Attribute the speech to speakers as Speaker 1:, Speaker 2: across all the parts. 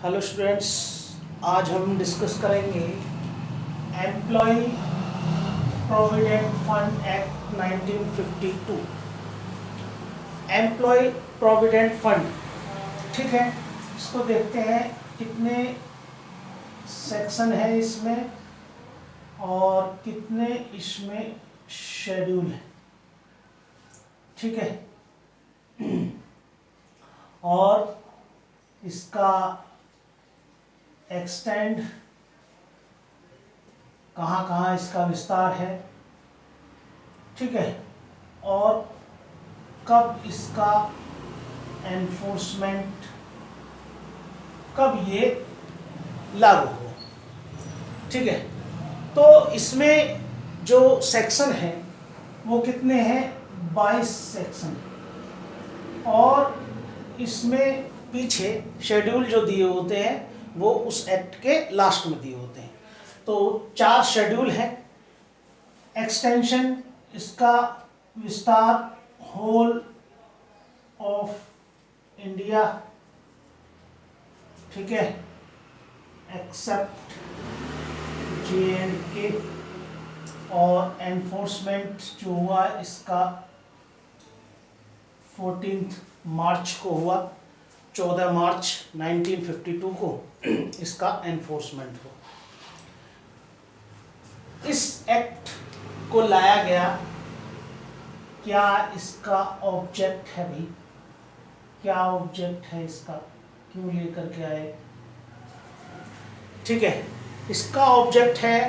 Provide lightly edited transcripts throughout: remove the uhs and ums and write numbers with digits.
Speaker 1: Hello students, आज हम discuss करेंगे employ provident fund act 1952। Employ provident fund, ठीक है। इसको देखते हैं कितने सेक्शन है इसमें और कितने इसमें शेड्यूल है, ठीक है। और इसका एक्सटेंड कहाँ कहाँ इसका विस्तार है, ठीक है। और कब इसका एनफोर्समेंट, कब ये लागू हो, ठीक है। तो इसमें जो सेक्शन है वो कितने हैं? 22 सेक्शन। और इसमें पीछे शेड्यूल जो दिए होते हैं वो उस एक्ट के लास्ट में दिए होते हैं। तो 4 शेड्यूल हैं। एक्सटेंशन, इसका विस्तार होल ऑफ इंडिया, ठीक है, एक्सेप्ट JNK। और एनफोर्समेंट जो हुआ इसका 14 मार्च को हुआ, 14 मार्च 1952 को इसका एनफोर्समेंट हुआ। इस एक्ट को लाया गया, क्या इसका ऑब्जेक्ट है भाई? क्या ऑब्जेक्ट है इसका, क्यों लेकर के आए? ठीक है, इसका ऑब्जेक्ट है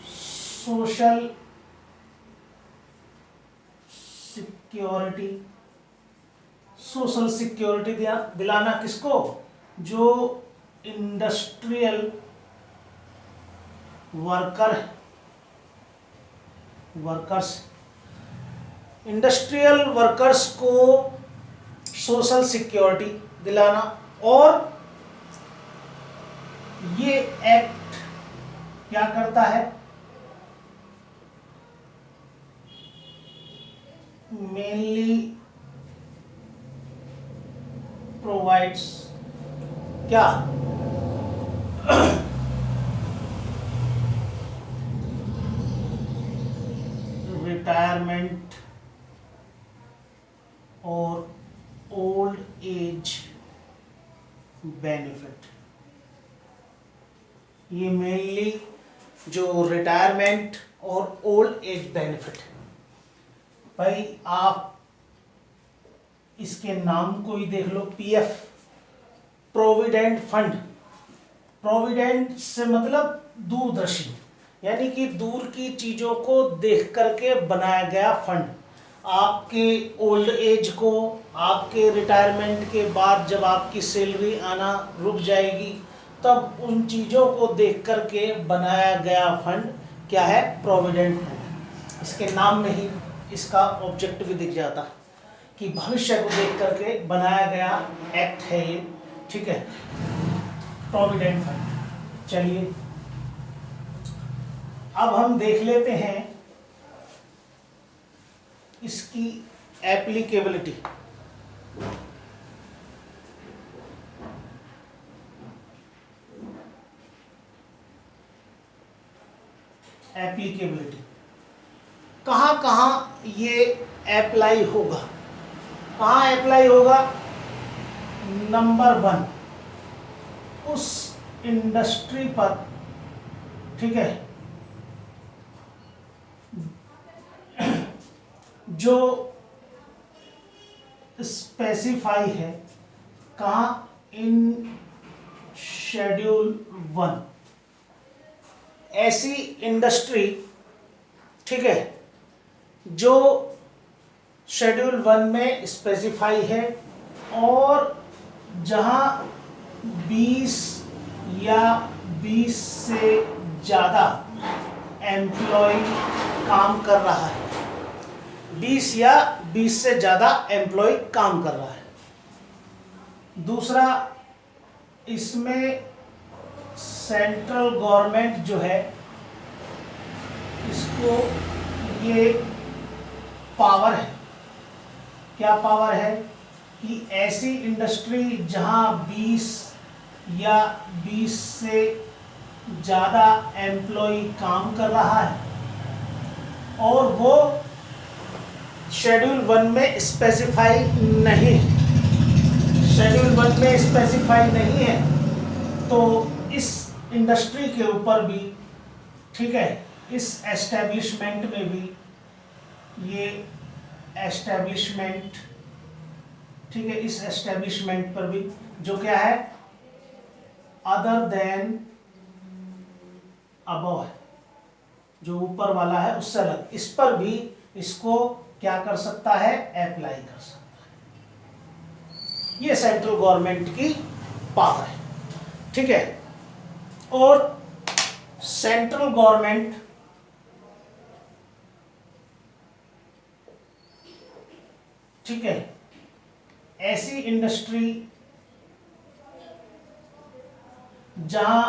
Speaker 1: सोशल सिक्योरिटी। सोशल सिक्योरिटी दिलाना किसको? जो इंडस्ट्रियल वर्कर्स, इंडस्ट्रियल वर्कर्स को सोशल सिक्योरिटी दिलाना। और ये एक्ट क्या करता है? मेनली प्रोवाइड्स क्या? रिटायरमेंट और ओल्ड एज बेनिफिट। ये मेनली जो रिटायरमेंट और ओल्ड एज बेनिफिट, भाई आप इसके नाम को ही देख लो, PF, प्रोविडेंट फंड। प्रोविडेंट से मतलब दूरदर्शी, यानी कि दूर की चीज़ों को देख करके बनाया गया फंड। आपके ओल्ड एज को, आपके रिटायरमेंट के बाद जब आपकी सैलरी आना रुक जाएगी, तब उन चीज़ों को देख करके बनाया गया फंड क्या है? Provident fund. इसके नाम में ही इसका ऑब्जेक्ट भी दिख जाता कि भविष्य को देख करके बनाया गया एक्ट है ये, ठीक है, प्रोविडेंट फंड। चलिए अब हम देख लेते हैं इसकी एप्लीकेबिलिटी। एप्लीकेबिलिटी कहाँ कहाँ ये अप्लाई होगा? कहाँ अप्लाई होगा? नंबर 1, उस इंडस्ट्री पर, ठीक है, जो स्पेसिफाई है कहाँ? इन शेड्यूल 1। ऐसी इंडस्ट्री, ठीक है, जो शेड्यूल 1 में स्पेसिफाई है और जहां 20 या 20 से ज़्यादा एम्प्लॉय काम कर रहा है। 20 या 20 से ज़्यादा एम्प्लॉय काम कर रहा है। दूसरा, इसमें सेंट्रल गवर्नमेंट जो है, इसको ये पावर है। क्या पावर है? कि ऐसी इंडस्ट्री जहां 20 या 20 से ज़्यादा एम्प्लॉय काम कर रहा है और वो शेड्यूल 1 में स्पेसिफाई नहीं, शेड्यूल 1 में स्पेसिफाई नहीं है, तो इस इंडस्ट्री के ऊपर भी, ठीक है, इस एस्टेब्लिशमेंट में भी, ये एस्टेब्लिशमेंट, ठीक है, इस एस्टेब्लिशमेंट पर भी जो क्या है अदर देन अबव है, जो ऊपर वाला है उससे अलग, इस पर भी इसको क्या कर सकता है, अप्लाई कर सकता है। ये सेंट्रल गवर्नमेंट की पावर है, ठीक है। और सेंट्रल गवर्नमेंट ठीक है ऐसी इंडस्ट्री जहां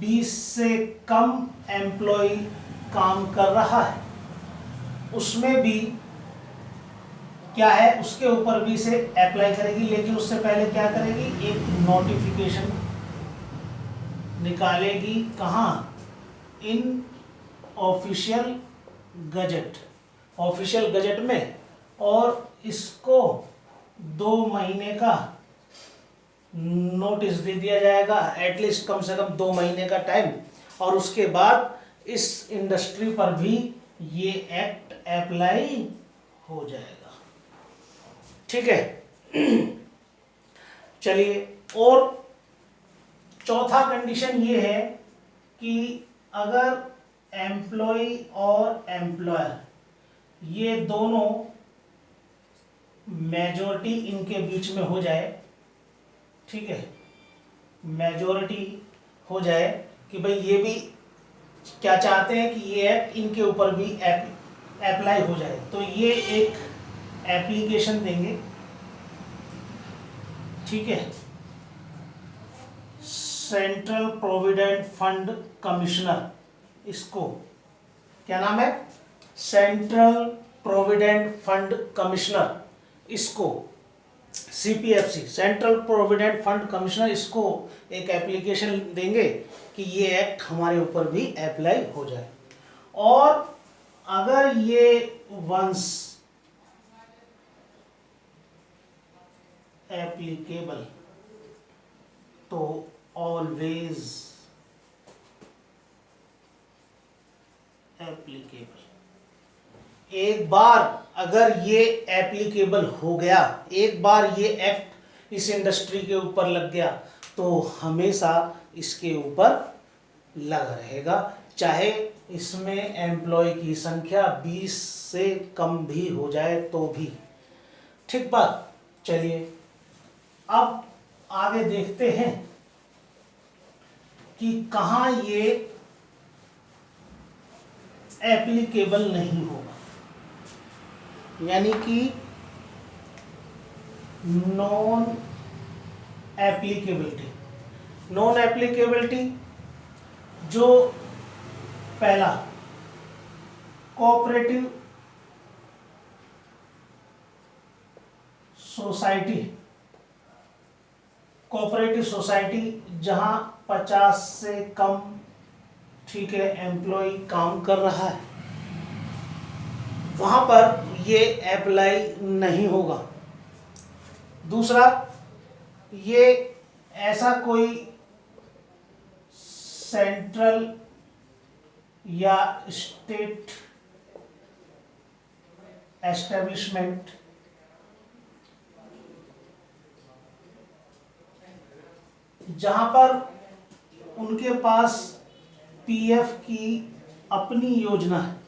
Speaker 1: 20 से कम एम्प्लॉय काम कर रहा है उसमें भी क्या है, उसके ऊपर भी इसे अप्लाई करेगी, लेकिन उससे पहले क्या करेगी, एक नोटिफिकेशन निकालेगी, कहाँ, इन ऑफिशियल गजट, ऑफिशियल गजट में, और इसको 2 महीने का नोटिस दे दिया जाएगा, एटलीस्ट कम से कम 2 महीने का टाइम, और उसके बाद इस इंडस्ट्री पर भी ये एक्ट अप्लाई हो जाएगा, ठीक है। चलिए, और चौथा कंडीशन ये है कि अगर एम्प्लॉय और एम्प्लॉयर ये दोनों मेजॉरिटी इनके बीच में हो जाए, ठीक है, मेजॉरिटी हो जाए कि भाई ये भी क्या चाहते हैं कि ये एक्ट इनके ऊपर भी अप्लाई हो जाए, तो ये एक एप्लीकेशन देंगे, ठीक है, सेंट्रल प्रोविडेंट फंड कमिश्नर, इसको क्या नाम है, सेंट्रल प्रोविडेंट फंड कमिश्नर, इसको सीपीएफसी, सेंट्रल प्रोविडेंट फंड कमिश्नर, इसको एक एप्लीकेशन देंगे कि ये एक्ट हमारे ऊपर भी अप्लाई हो जाए। और अगर ये वंस एप्लीकेबल तो ऑलवेज एप्लीकेबल, एक बार अगर ये एप्लीकेबल हो गया, एक बार ये एक्ट इस इंडस्ट्री के ऊपर लग गया, तो हमेशा इसके ऊपर लगा रहेगा, चाहे इसमें एम्प्लॉय की संख्या 20 से कम भी हो जाए तो भी, ठीक बात। चलिए अब आगे देखते हैं कि कहाँ ये एप्लीकेबल नहीं होगा, यानी कि नॉन एप्लीकेबिलिटी। नॉन एप्लीकेबिलिटी जो पहला कोऑपरेटिव सोसाइटी, कोऑपरेटिव सोसाइटी जहां 50 से कम, ठीक है, एम्प्लॉय काम कर रहा है, वहां पर ये अप्लाई नहीं होगा। दूसरा, ये ऐसा कोई सेंट्रल या स्टेट एस्टेब्लिशमेंट जहां पर उनके पास पीएफ की अपनी योजना है,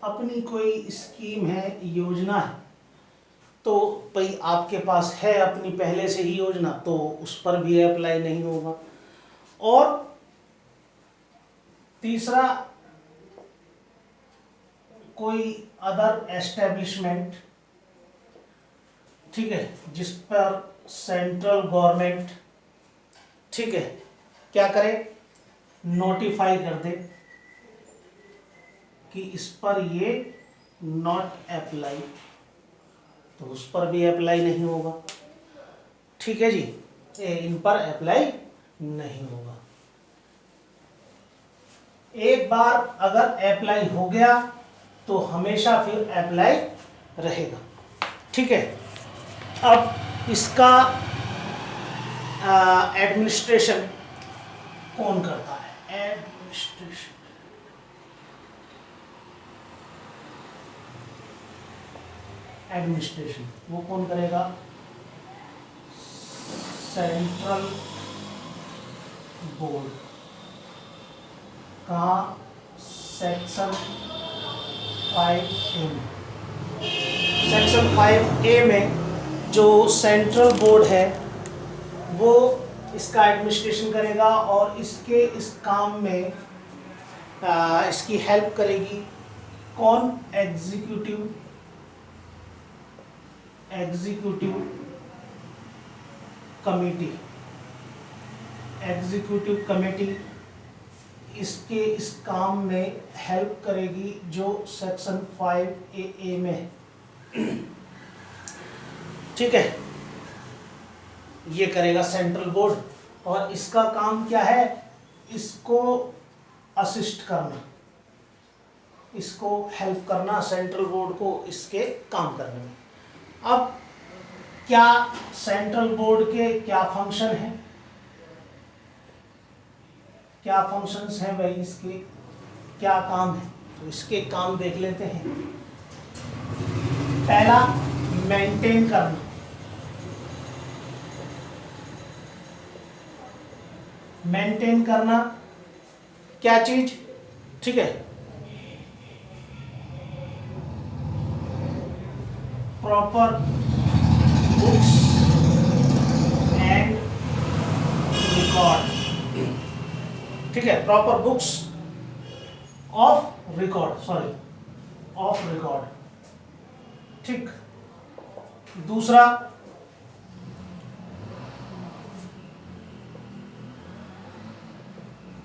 Speaker 1: अपनी कोई स्कीम है, योजना है, तो भाई आपके पास है अपनी पहले से ही योजना, तो उस पर भी अप्लाई नहीं होगा। और तीसरा, कोई अदर एस्टेब्लिशमेंट, ठीक है, जिस पर सेंट्रल गवर्नमेंट, ठीक है, क्या करे, नोटिफाई कर दे कि इस पर ये नॉट अप्लाई, तो उस पर भी अप्लाई नहीं होगा। ठीक है जी, इन पर अप्लाई नहीं होगा। एक बार अगर अप्लाई हो गया तो हमेशा फिर अप्लाई रहेगा। ठीक है, अब इसका एडमिनिस्ट्रेशन कौन करता है? एडमिनिस्ट्रेशन वो कौन करेगा? Central board. कहाँ? सेक्शन 5A में। सेक्शन 5A में जो सेंट्रल बोर्ड है वो इसका एडमिनिस्ट्रेशन करेगा और इसके इस काम में इसकी हेल्प करेगी कौन? Executive committee. एग्जीक्यूटिव कमेटी इसके इस काम में हेल्प करेगी जो सेक्शन 5AA में है। ठीक है, ये करेगा सेंट्रल बोर्ड और इसका काम क्या है? इसको असिस्ट करना, इसको हेल्प करना सेंट्रल बोर्ड को इसके काम करने में। अब क्या सेंट्रल बोर्ड के क्या फंक्शन हैं? क्या फंक्शंस हैं भाई इसके, क्या काम है? तो इसके काम देख लेते हैं। पहला, मेंटेन करना। मेंटेन करना क्या चीज? ठीक है, प्रॉपर बुक्स एंड रिकॉर्ड। ठीक है, proper books of record, of record. ठीक, दूसरा,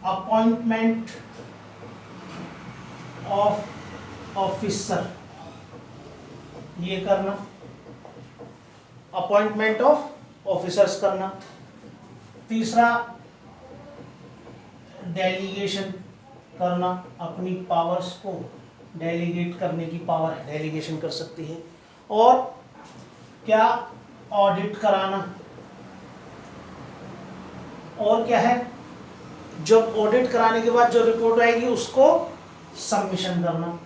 Speaker 1: अपॉइंटमेंट ऑफ ऑफिसर, ये करना, अपॉइंटमेंट ऑफ ऑफिसर्स करना। तीसरा, डेलीगेशन करना, अपनी पावर्स को डेलीगेट करने की पावर है, डेलीगेशन कर सकती है। और क्या? ऑडिट कराना। और क्या है? जब ऑडिट कराने के बाद जो रिपोर्ट आएगी उसको सबमिशन करना,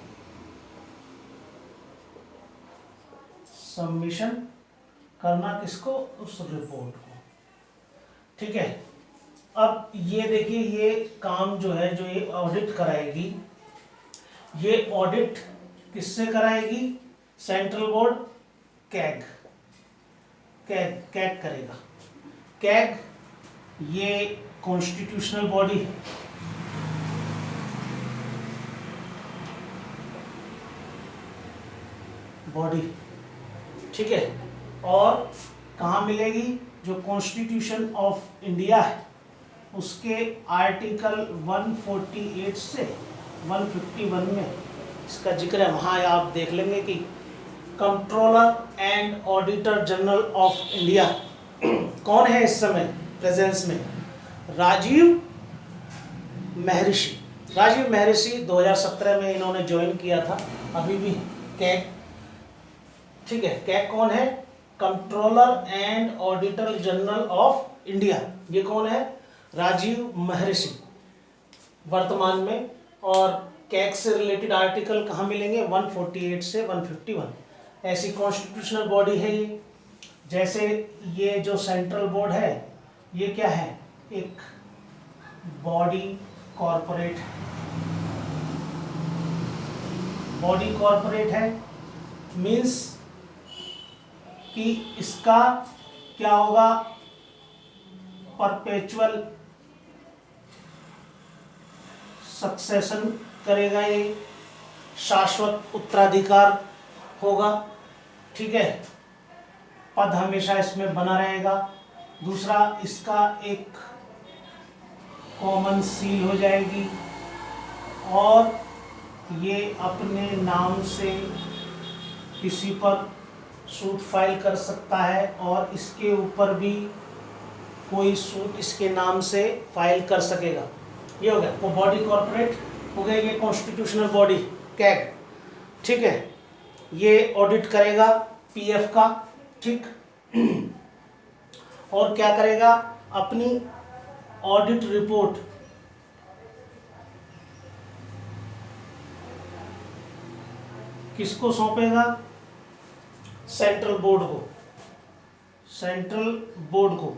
Speaker 1: सबमिशन करना किसको? उस रिपोर्ट को। ठीक है, अब ये देखिए, ये काम जो है, जो ये ऑडिट कराएगी, ये ऑडिट किससे कराएगी? सेंट्रल बोर्ड कैग करेगा। कैग ये कॉन्स्टिट्यूशनल बॉडी है। ठीक है, और कहाँ मिलेगी? जो कॉन्स्टिट्यूशन ऑफ इंडिया है उसके आर्टिकल 148 से 151 में इसका जिक्र है। वहाँ आप देख लेंगे कि controller and auditor general of India कौन है इस समय प्रेजेंस में? राजीव महर्षि। राजीव महर्षि 2017 में इन्होंने ज्वाइन किया था, अभी भी कैग। ठीक है, कैग कौन है? Controller and auditor general of India. ये कौन है? राजीव महर्षि वर्तमान में। और कैग से रिलेटेड आर्टिकल कहाँ मिलेंगे? 148 से 151। ऐसी कॉन्स्टिट्यूशनल बॉडी है ये। जैसे ये जो सेंट्रल बोर्ड है ये क्या है? एक बॉडी कॉरपोरेट, बॉडी कॉरपोरेट है। मीन्स कि इसका क्या होगा? परपेचुअल सक्सेशन करेगा, ये शाश्वत उत्तराधिकार होगा। ठीक है, पद हमेशा इसमें बना रहेगा। दूसरा, इसका एक कॉमन सील हो जाएगी और ये अपने नाम से किसी पर सूट फाइल कर सकता है और इसके ऊपर भी कोई सूट इसके नाम से फाइल कर सकेगा। ये हो गया वो बॉडी कॉर्पोरेट हो गया, ये कॉन्स्टिट्यूशनल बॉडी कैग, ठीक है। ये ऑडिट करेगा पीएफ का, ठीक। और क्या करेगा, अपनी ऑडिट रिपोर्ट किसको सौंपेगा, सेंट्रल बोर्ड को, सेंट्रल बोर्ड को।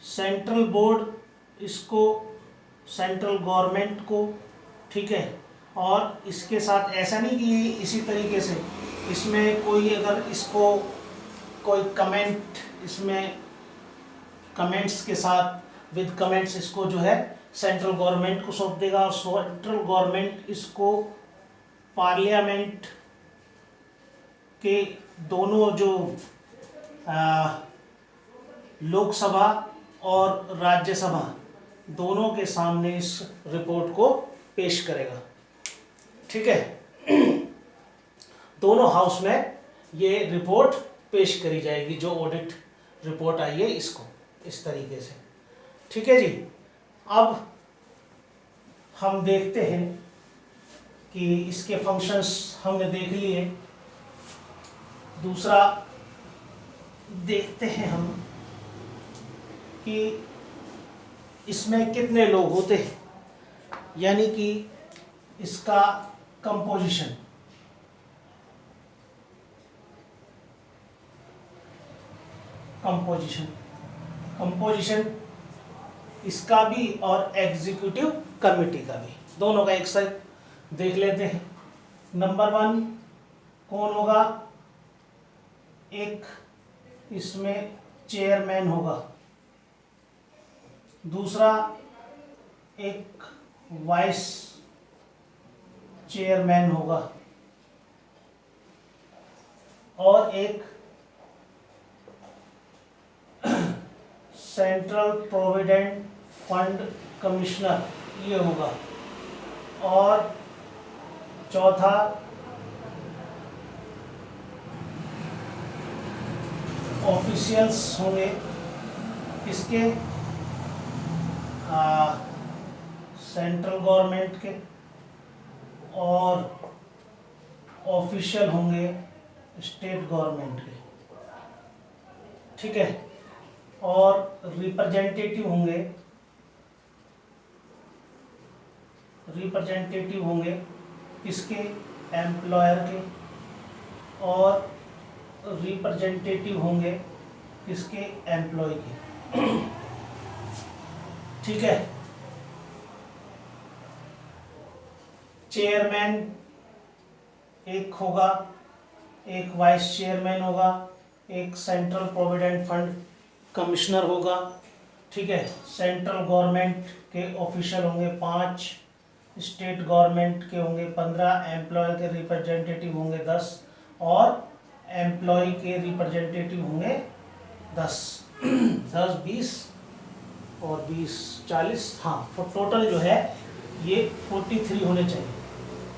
Speaker 1: सेंट्रल बोर्ड इसको सेंट्रल गवर्नमेंट को, ठीक है। और इसके साथ ऐसा नहीं कि इसी तरीके से इसमें कोई अगर इसको कोई कमेंट, इसमें कमेंट्स के साथ विद कमेंट्स इसको जो है सेंट्रल गवर्नमेंट को सौंप देगा और सेंट्रल गवर्नमेंट इसको पार्लियामेंट के दोनों जो लोकसभा और राज्यसभा दोनों के सामने इस रिपोर्ट को पेश करेगा, ठीक है। दोनों हाउस में ये रिपोर्ट पेश करी जाएगी, जो ऑडिट रिपोर्ट आई है इसको, इस तरीके से, ठीक है जी। अब हम देखते हैं कि इसके फंक्शंस हमने देख लिए। दूसरा देखते हैं हम कि इसमें कितने लोग होते हैं, यानी कि इसका कंपोजिशन। कंपोजिशन इसका भी और एग्जीक्यूटिव कमेटी का भी, दोनों का एक साथ देख लेते हैं। नंबर 1 कौन होगा, एक इसमें चेयरमैन होगा, दूसरा एक वाइस चेयरमैन होगा और एक सेंट्रल प्रोविडेंट फंड कमिश्नर ये होगा, और चौथा ऑफिशियल्स होंगे किसके, सेंट्रल गवर्नमेंट के, और ऑफिशियल होंगे स्टेट गवर्नमेंट के, ठीक है। और रिप्रेजेंटेटिव होंगे किसके, एम्प्लॉयर के, और रिप्रेजेंटेटिव होंगे किसके, एम्प्लॉय के, ठीक है। चेयरमैन एक होगा, एक वाइस चेयरमैन होगा, एक सेंट्रल प्रोविडेंट फंड कमिश्नर होगा, ठीक है। सेंट्रल गवर्नमेंट के ऑफिशियल होंगे 5, स्टेट गवर्नमेंट के होंगे 15, एम्प्लॉय के रिप्रेजेंटेटिव होंगे 10 और एम्प्लॉय के रिप्रेजेंटेटिव होंगे 10 10 20 और 20 40, हाँ टोटल जो है ये 43 होने चाहिए,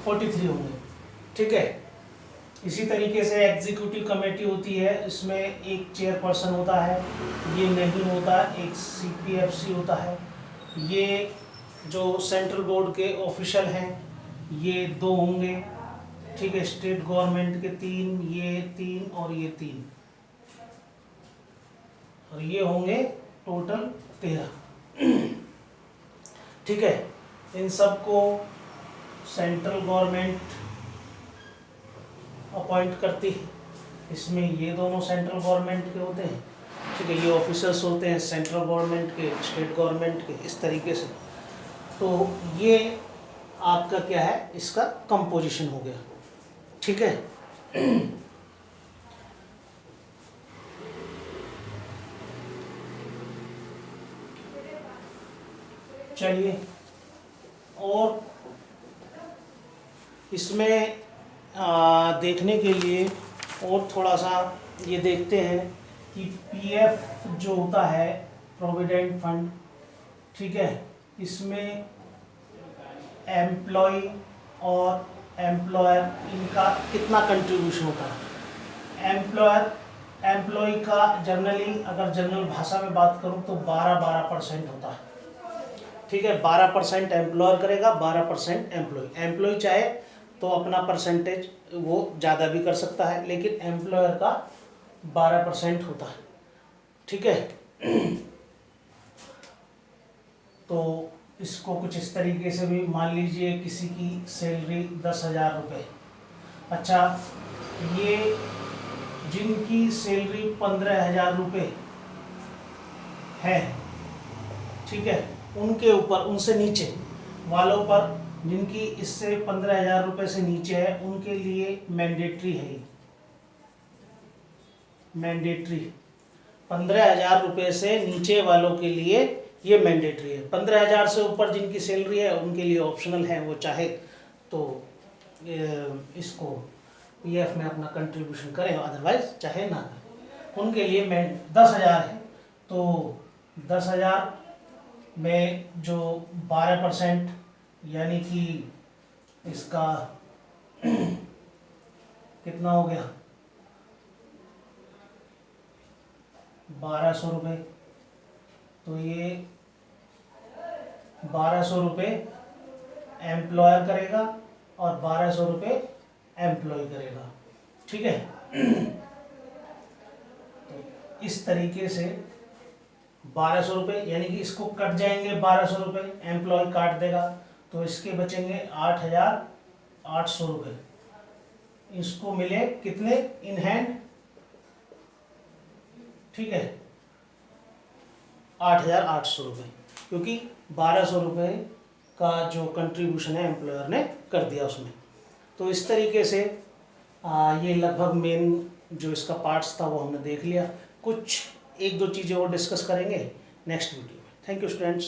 Speaker 1: 43 होंगे, ठीक है। इसी तरीके से एग्जीक्यूटिव कमेटी होती है, इसमें एक चेयरपर्सन होता है, ये नहीं होता, एक सीपीएफसी होता है। ये जो सेंट्रल बोर्ड के ऑफिशियल हैं ये 2 होंगे, ठीक है। स्टेट गवर्नमेंट के 3, ये 3 और ये 3, और ये होंगे टोटल 13, ठीक है। इन सबको सेंट्रल गवर्नमेंट अपॉइंट करती है। इसमें ये दोनों सेंट्रल गवर्नमेंट के होते हैं, ठीक है। ये ऑफिसर्स होते हैं सेंट्रल गवर्नमेंट के, स्टेट गवर्नमेंट के, इस तरीके से। तो ये आपका क्या है, इसका कंपोजिशन हो गया, ठीक है। चलिए, और इसमें देखने के लिए और थोड़ा सा ये देखते हैं कि पीएफ जो होता है प्रोविडेंट फंड, ठीक है, इसमें एम्प्लॉय और एम्प्लॉयर इनका कितना कंट्रीब्यूशन होता है। एम्प्लॉयर एम्प्लॉय का जनरली अगर जनरल भाषा में बात करूं तो 12% होता है, ठीक है। 12% एम्प्लॉयर करेगा, 12% एम्प्लॉय। एम्प्लॉय चाहे तो अपना परसेंटेज वो ज़्यादा भी कर सकता है, लेकिन एम्प्लॉयर का 12% होता है, ठीक है। तो इसको कुछ इस तरीके से भी मान लीजिए किसी की सैलरी 10,000 रुपये। अच्छा, ये जिनकी सैलरी 15,000 रुपये है, ठीक है, उनके ऊपर, उनसे नीचे वालों पर जिनकी इससे 15,000 रुपये से नीचे है, उनके लिए मैंडेटरी है। मैंडेटरी 15,000 रुपये से नीचे वालों के लिए ये मैंडेटरी है। 15,000 से ऊपर जिनकी सैलरी है उनके लिए ऑप्शनल है, वो चाहे तो इसको पीएफ में अपना कंट्रीब्यूशन करें, अदरवाइज चाहे ना करें। उनके लिए मैं 10,000 है, तो 10,000 में जो 12% यानी कि इसका कितना हो गया, 1,200 रुपये। तो ये 1,200 रुपये एम्प्लॉयर करेगा और 1,200 रुपये एम्प्लॉय करेगा, ठीक है। तो इस तरीके से 1,200 रुपये यानी कि इसको कट जाएंगे 1,200 रुपये, एम्प्लॉय काट देगा, तो इसके बचेंगे 8,800 रुपये। इसको मिले कितने इन हैंड, ठीक है, 8,800 रुपये, क्योंकि 1,200 रुपये का जो कंट्रीब्यूशन है एम्प्लॉयर ने कर दिया उसमें। तो इस तरीके से ये लगभग मेन जो इसका पार्ट्स था वो हमने देख लिया। कुछ एक दो चीज़ें और डिस्कस करेंगे नेक्स्ट वीडियो में। Thank you students.